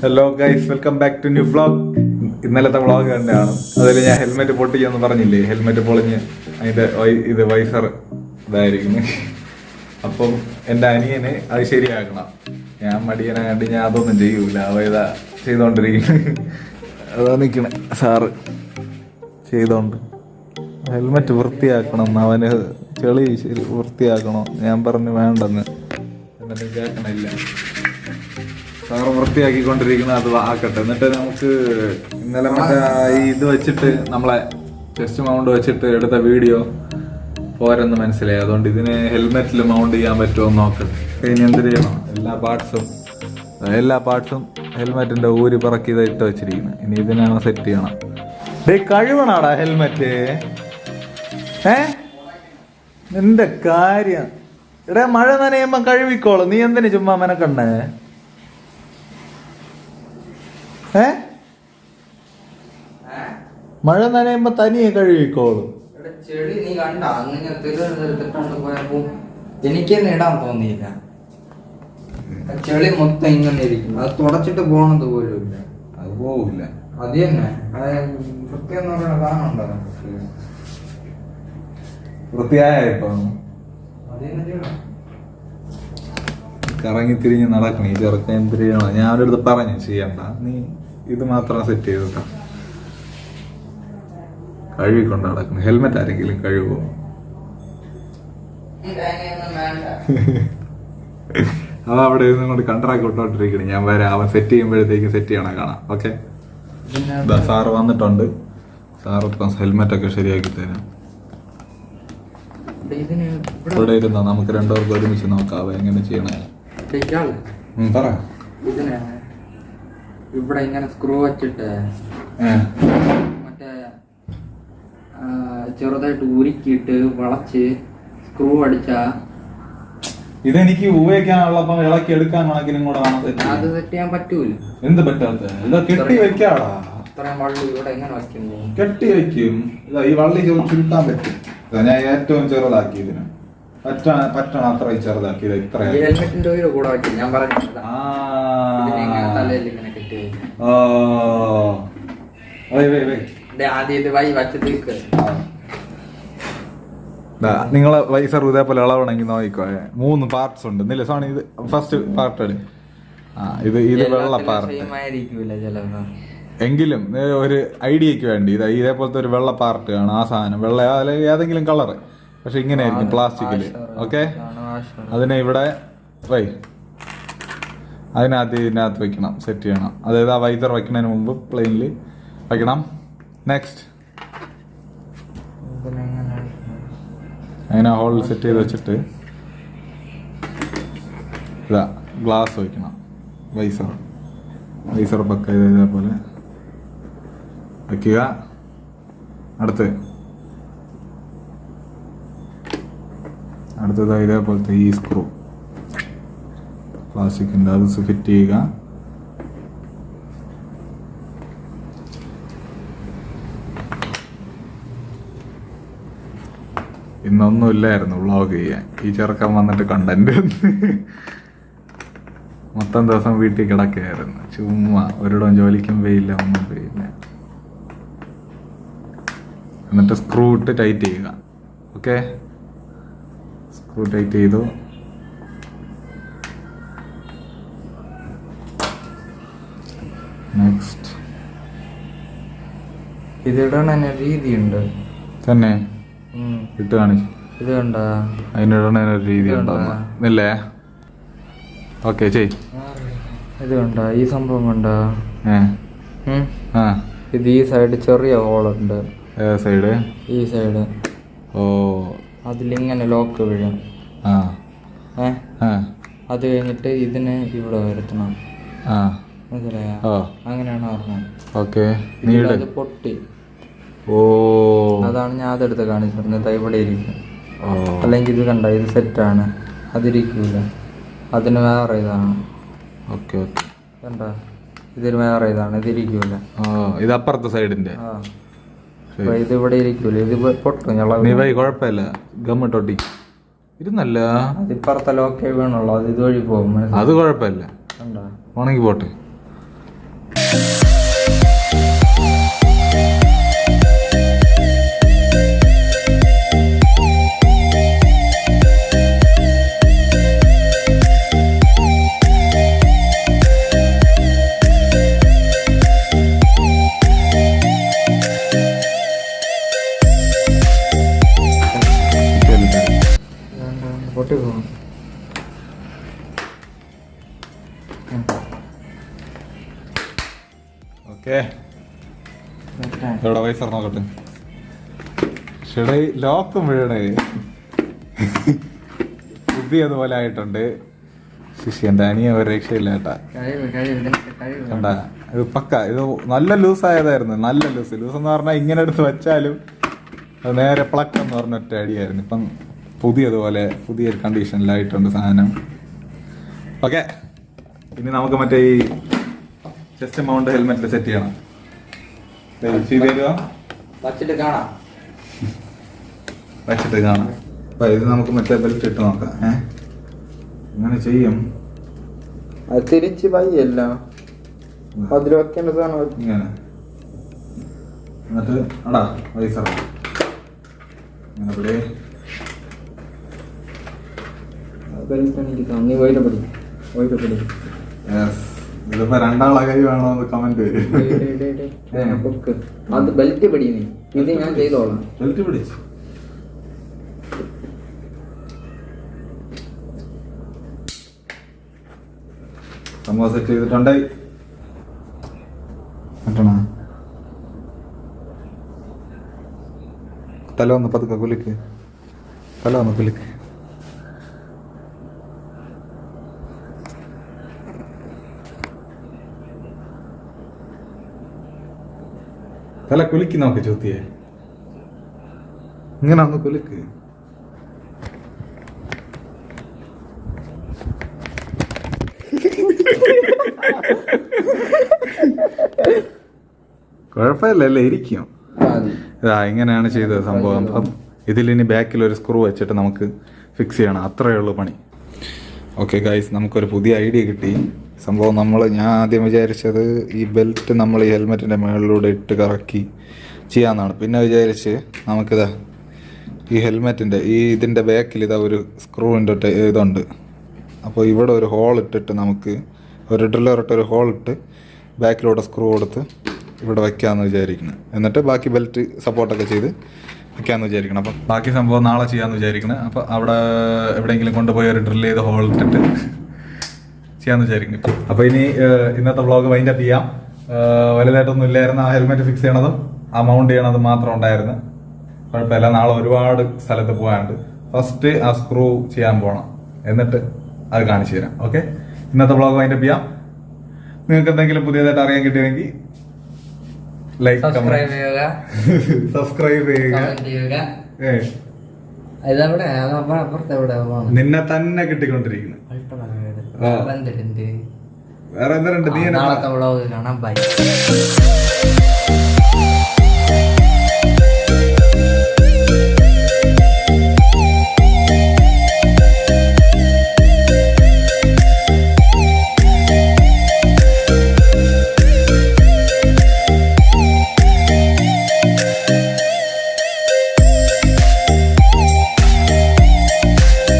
Hello guys, welcome back to new vlog. ഇന്നലത്തെ vlog തന്നെയാണ്. അതിൽ ഞാൻ ഹെൽമെറ്റ് പൊട്ടിയെന്ന് പറഞ്ഞില്ലേ, ഹെൽമെറ്റ് പൊളിഞ്ഞ് അതിൻ്റെ ഇത് വൈസർ ഇതായിരിക്കുന്നു. അപ്പം എൻ്റെ അനിയന് അത് ശരിയാക്കണം. ഞാൻ മടിയനായിട്ട് ഞാൻ അതൊന്നും ചെയ്യൂല. അവ ഇതാ ചെയ്തോണ്ടിരിക്കുന്നു. അതാ നിൽക്കണേ സാറ് ചെയ്തോണ്ട്. ഹെൽമെറ്റ് വൃത്തിയാക്കണം, അവന് ചെളി വൃത്തിയാക്കണോ. ഞാൻ പറഞ്ഞു വേണ്ടെന്ന്, എന്നിട്ട് കേൾക്കണില്ല. സാറ് വൃത്തിയാക്കിക്കൊണ്ടിരിക്കുന്നത് അത് ആക്കട്ടെ. എന്നിട്ട് നമുക്ക് ഇന്നലെ മറ്റേ ഈ ഇത് വെച്ചിട്ട് നമ്മളെ ചെസ്റ്റ് മൗണ്ട് വെച്ചിട്ട് എടുത്ത വീഡിയോ പോരെന്ന് മനസ്സിലായി. അതുകൊണ്ട് ഇതിന് ഹെൽമെറ്റിൽ മൗണ്ട് ചെയ്യാൻ പറ്റുമോ നോക്കട്ടെ. ഇനി എന്ത് ചെയ്യണം, എല്ലാ പാർട്സും ഹെൽമെറ്റിന്റെ ഊരി പറക്കി ഇട്ട് വെച്ചിരിക്കുന്നു. ഇനി ഇതിനാണ് സെറ്റ് ചെയ്യണം. കഴിവണാടാ ഹെൽമെറ്റ്. നിന്റെ കാര്യം ഇവിടെ മഴ നനയുമ്പോ കഴിവിക്കോളും. നീ എന്തിനു ചുമ്മാ മെനക്കണ്ടേ? മഴ നനയുമ്പോ തനിയെ കഴുകിക്കോളും. ചെടി നീ കണ്ട എനിക്ക് തന്നെ ഇടാൻ തോന്നിയില്ല. ചെളി മൊത്തം ഇങ്ങനെ ഇരിക്കും. അത് തുടച്ചിട്ട് പോണത് പോലും ഇല്ല. അത് പോവില്ല. അത് തന്നെ വൃത്തിയെന്ന് പറയുന്ന സാധനമുണ്ടോ? വൃത്തിയായ ഇപ്പൊ കറങ്ങി തിരിഞ്ഞ് നടക്കണം ഈ ചെറുക്കൻ. എന്ത് ചെയ്യണം? ഞാൻ അവരുടെ അടുത്ത് പറഞ്ഞു ചെയ്യണ്ട, നീ ഇത് മാത്രം സെറ്റ് ചെയ്തിട്ടാ കഴുകിക്കൊണ്ട് നടക്കണം. ഹെൽമെറ്റ് ആരെങ്കിലും കഴുകുമോ? അവ അവിടെ ഇരുന്ന് കൊണ്ട് കണ്ടറാക്കി വിട്ടോണ്ടിരിക്കണേ. ഞാൻ വരാം, അവൻ സെറ്റ് ചെയ്യുമ്പോഴത്തേക്ക് സെറ്റ് ചെയ്യണം, കാണാം. ഓക്കെ, സാറ് വന്നിട്ടുണ്ട്. സാറ് ഇപ്പം ഹെൽമെറ്റ് ഒക്കെ ശരിയാക്കി തരാം. ഇവിടെ ഇരുന്നോ, നമുക്ക് രണ്ടുപേർക്ക് ഒരുമിച്ച് നോക്കാം എങ്ങനെ ചെയ്യണേ. പറ. ഇവിടെ ഇങ്ങനെ സ്ക്രൂ വെച്ചിട്ട് മറ്റേ ചെറുതായിട്ട് ഉരുക്കിയിട്ട് വളച്ച് സ്ക്രൂ അടിച്ചാ ഇതെനിക്ക് ഉപയോഗിക്കാനുള്ളപ്പം ഇളക്കി എടുക്കാൻ കണക്കിനും കൂടെ അത് സെറ്റ് ചെയ്യാൻ പറ്റൂല. എന്ത് പറ്റാത്ത? ഇതാ കെട്ടി വെക്കാടാ. അത്രയും വള്ളി ഇവിടെ എങ്ങനെ വയ്ക്കുന്നു? കെട്ടി വെക്കും. ഇതാ ഈ വള്ളി ചുരുക്കാൻ പറ്റും. ഞാൻ ഏറ്റവും ചെറുതാക്കി ഇതിന് പറ്റണം അത്ര ചെറുതാക്കി. ഇത് ഇത്ര ഹെൽമെറ്റിന്റെ കൂടെ വെക്കും. ഞാൻ പറഞ്ഞു തലയിൽ ഇങ്ങനെ കെട്ടി ആദ്യം ഇത് വൈ വച്ചത്തേക്ക് നിങ്ങളെ വൈസർ ഇതേപോലെ ഇളവണമെങ്കിൽ നോക്കിക്കോ. 3 പാർട്സ് ഉണ്ട് ഇന്നില്ല സോണി. ഇത് ഫസ്റ്റ് പാർട്ട് എടു. ഇത് വെള്ള പാർട്ട് എങ്കിലും ഒരു ഐഡിയക്ക് വേണ്ടി ഇതേപോലത്തെ ഒരു വെള്ള പാർട്ട് കാണും. ആ സാധനം വെള്ള അല്ലെങ്കിൽ ഏതെങ്കിലും കളറ്, പക്ഷെ ഇങ്ങനെ ആയിരിക്കും പ്ലാസ്റ്റിക്കില്. ഓക്കെ, അതിനെ ഇവിടെ ഇതിനകത്ത് വെക്കണം, സെറ്റ് ചെയ്യണം. അതായത് ആ വൈസർ വെക്കുന്നതിന് മുമ്പ് പ്ലെയിനിൽ വെക്കണം. നെക്സ്റ്റ് അങ്ങനെ ഹോളിൽ സെറ്റ് ചെയ്ത് വെച്ചിട്ട് ഇതാ ഗ്ലാസ് വയ്ക്കണം. വൈസർ പക്ക ഇതേപോലെ വയ്ക്കുക. അടുത്തത് ഇതേപോലത്തെ ഈ സ്ക്രൂ പ്ലാസ്റ്റിക്കിൻ്റെ അത് ഫിറ്റ് ചെയ്യുക. ഇന്നൊന്നും ഇല്ലായിരുന്നു വ്ളോഗ് ചെയ്യാൻ. ഈ ചെറുക്കൻ വന്നിട്ട് കണ്ടന്റ് മൊത്തം ദിവസം വീട്ടിൽ കിടക്കുകയായിരുന്നു. ചുമ്മാ ഒരിടവും ജോലിക്കും പോയില്ല, ഒന്നും പോയില്ല. എന്നിട്ട് സ്ക്രൂ ഇട്ട് ടൈറ്റ് ചെയ്യുക. ഓക്കെ, സ്ക്രൂ ടൈറ്റ് ചെയ്തു. നെക്സ്റ്റ് ഇതിടണ രീതിയുണ്ട് തന്നെ ഇട്ട് കാണിച്ചു. ഇത് കണ്ട അതിനിടണ ഒരു രീതി ഉണ്ടോന്നില്ലേ? ഓക്കെ ചെയ്. ഇത് കണ്ട ഈ സംഭവം കണ്ട. ഇത് ഈ സൈഡ് ചെറിയ ഹോളുണ്ട്. സൈഡ് ഈ സൈഡ്. ഓ, അതിലിങ്ങനെ ലോക്ക് വീഴും. അത് കഴിഞ്ഞിട്ട് ഇതിനെ ഇവിടെ വരുത്തണം. മനസ്സിലായോ? അങ്ങനെയാണ് പറഞ്ഞത്. ഓക്കെ, അത് പൊട്ടി. ഓ, അതാണ് ഞാൻ അതെടുത്ത് കാണിച്ചിരുന്നത്. ഇവിടെ ഇരിക്കും. അല്ലെങ്കിൽ ഇത് കണ്ട, ഇത് സെറ്റാണ്, അതിരിക്കൂല. അതിന് വേറെ ഇതാണ്. ഓക്കെ ഓക്കെ, കണ്ട, ഇതിന് വേറെ ഇതാണ്, ഇതിരിക്കൂല. ഇത് അപ്പുറത്തെ സൈഡിന്റെ. ഇത് ഇവിടെ ഇരിക്കൂല, ഇത് പൊട്ടും. കുഴപ്പമില്ല, ഗമ്മിട്ടൊട്ടി ഇരുന്നല്ല. ഇപ്പുറത്തെ ലോക്കേ വീണുള്ളൂ, അത് ഇതുവഴി പോകും. അത് കുഴപ്പമില്ല, ഉണങ്ങി പോട്ടെ. പൊട്ടി പോകും. ഓക്കെ ഇവിടെ വൈസർ നോക്കട്ടെ. ഷെടേ ലോക്കും വീഴണേ പുതിയതുപോലെ ആയിട്ടുണ്ട്. ശിഷ്യന്റെ അനിയ ഒരു രക്ഷയില്ല കേട്ടാ. കണ്ട ഇത് പക്ക, ഇത് നല്ല ലൂസ് ആയതായിരുന്നു. നല്ല ലൂസ് എന്ന് പറഞ്ഞാൽ ഇങ്ങനെ എടുത്ത് വെച്ചാലും അത് നേരെ പ്ലക്ക് എന്ന് പറഞ്ഞ ഒറ്റ അടിയായിരുന്നു. ഇപ്പം പുതിയതുപോലെ പുതിയൊരു കണ്ടീഷനിലായിട്ടുണ്ട് സാധനം. ഓക്കെ, ഇനി നമുക്ക് മറ്റേ ഈ ചെസ്റ്റ് മൗണ്ട് ഹെൽമെറ്റിൽ സെറ്റ് ചെയ്യണം. വച്ചിട്ട് കാണാം. അപ്പൊ ഇത് നമുക്ക് മറ്റേ ബെൽറ്റ് ഇട്ട് നോക്കാം. അങ്ങനെ ചെയ്യും. അത് തിരിച്ച് പയ്യല്ല, അതിൽ വെക്കേണ്ട സാധനം ഇങ്ങനെ. എന്നിട്ട് അടാ വൈസർ ഇതിപ്പോ രണ്ടാളെ കൈ വേണോന്ന് കമന്റ് വരും. അത് ബെൽറ്റ് പിടി, ഇത് ഞാൻ ചെയ്തോളാം. ബെൽറ്റ് പിടിച്ചു സംഭവം സെറ്റ് ചെയ്തിട്ടുണ്ടായി. തല ഒന്ന് പതുക്കെ കുലുക്ക്, തല ഒന്ന് കുലുക്ക്. തല കുലുക്കി നോക്ക് ചോത്തിയെ, ഇങ്ങനെ ഒന്ന് കുലുക്ക്. കുഴപ്പമില്ലല്ലേ, ഇരിക്കും. ഇങ്ങനെയാണ് ചെയ്തത് സംഭവം. അപ്പം ഇതിലിനി ബാക്കിൽ ഒരു സ്ക്രൂ വെച്ചിട്ട് നമുക്ക് ഫിക്സ് ചെയ്യണം, അത്രയേ ഉള്ളൂ പണി. ഓക്കെ ഗൈസ്, നമുക്കൊരു പുതിയ ഐഡിയ കിട്ടി. സംഭവം ഞാൻ ആദ്യം വിചാരിച്ചത് ഈ ബെൽറ്റ് നമ്മൾ ഈ ഹെൽമെറ്റിൻ്റെ മുകളിലൂടെ ഇട്ട് കറക്കി ചെയ്യാമെന്നാണ്. പിന്നെ വിചാരിച്ച് നമുക്കിതാ ഈ ഹെൽമെറ്റിൻ്റെ ഇതിൻ്റെ ബാക്കിൽ ഇതാ ഒരു സ്ക്രൂവിൻ്റെ ഇതുണ്ട്. അപ്പോൾ ഇവിടെ ഒരു ഹോൾ ഇട്ടിട്ട് നമുക്ക് ഒരു ഡ്രില്ലറിട്ട് ഹോൾ ഇട്ട് ബാക്കിലൂടെ സ്ക്രൂ കൊടുത്ത് ഇവിടെ വയ്ക്കാമെന്ന് വിചാരിക്കണം. എന്നിട്ട് ബാക്കി ബെൽറ്റ് സപ്പോർട്ടൊക്കെ ചെയ്ത് വയ്ക്കാമെന്ന് വിചാരിക്കണം. അപ്പം ബാക്കി സംഭവം നാളെ ചെയ്യാമെന്ന് വിചാരിക്കണം. അപ്പോൾ അവിടെ എവിടെയെങ്കിലും കൊണ്ടുപോയി ഒരു ഡ്രില്ല് ചെയ്ത് ഹോൾ ഇട്ടിട്ട് ചെയ്യാമെന്ന് വിചാരിക്കണം. അപ്പോൾ ഇനി ഇന്നത്തെ വ്ളോഗ് വൈൻഡ് അപ്പ് ചെയ്യാം. വലുതായിട്ടൊന്നും ഇല്ലായിരുന്നു. ആ ഹെൽമെറ്റ് ഫിക്സ് ചെയ്യണതും ആ മൗണ്ട് ചെയ്യണതും മാത്രം ഉണ്ടായിരുന്നു. കുഴപ്പമില്ല, നാളെ ഒരുപാട് സ്ഥലത്ത് പോകാനുണ്ട്. ഫസ്റ്റ് ആ സ്ക്രൂ ചെയ്യാൻ പോകണം, എന്നിട്ട് അത് കാണിച്ചു തരാം. ഓക്കെ, ഇന്നത്തെ വ്ളോഗ് വൈൻഡ് അപ്പ് ചെയ്യാം. നിങ്ങൾക്ക് എന്തെങ്കിലും പുതിയതായിട്ട് അറിയാൻ കിട്ടിയെങ്കിൽ ലൈക്ക്, സബ്സ്ക്രൈബ് ചെയ്യുക. നിന്നെ തന്നെ കിട്ടിക്കൊണ്ടിരിക്കുന്നു. വേറെ എന്തുണ്ട്? നീ നാളത്തെ വ്ളോഗ് കാണാം. ബൈ.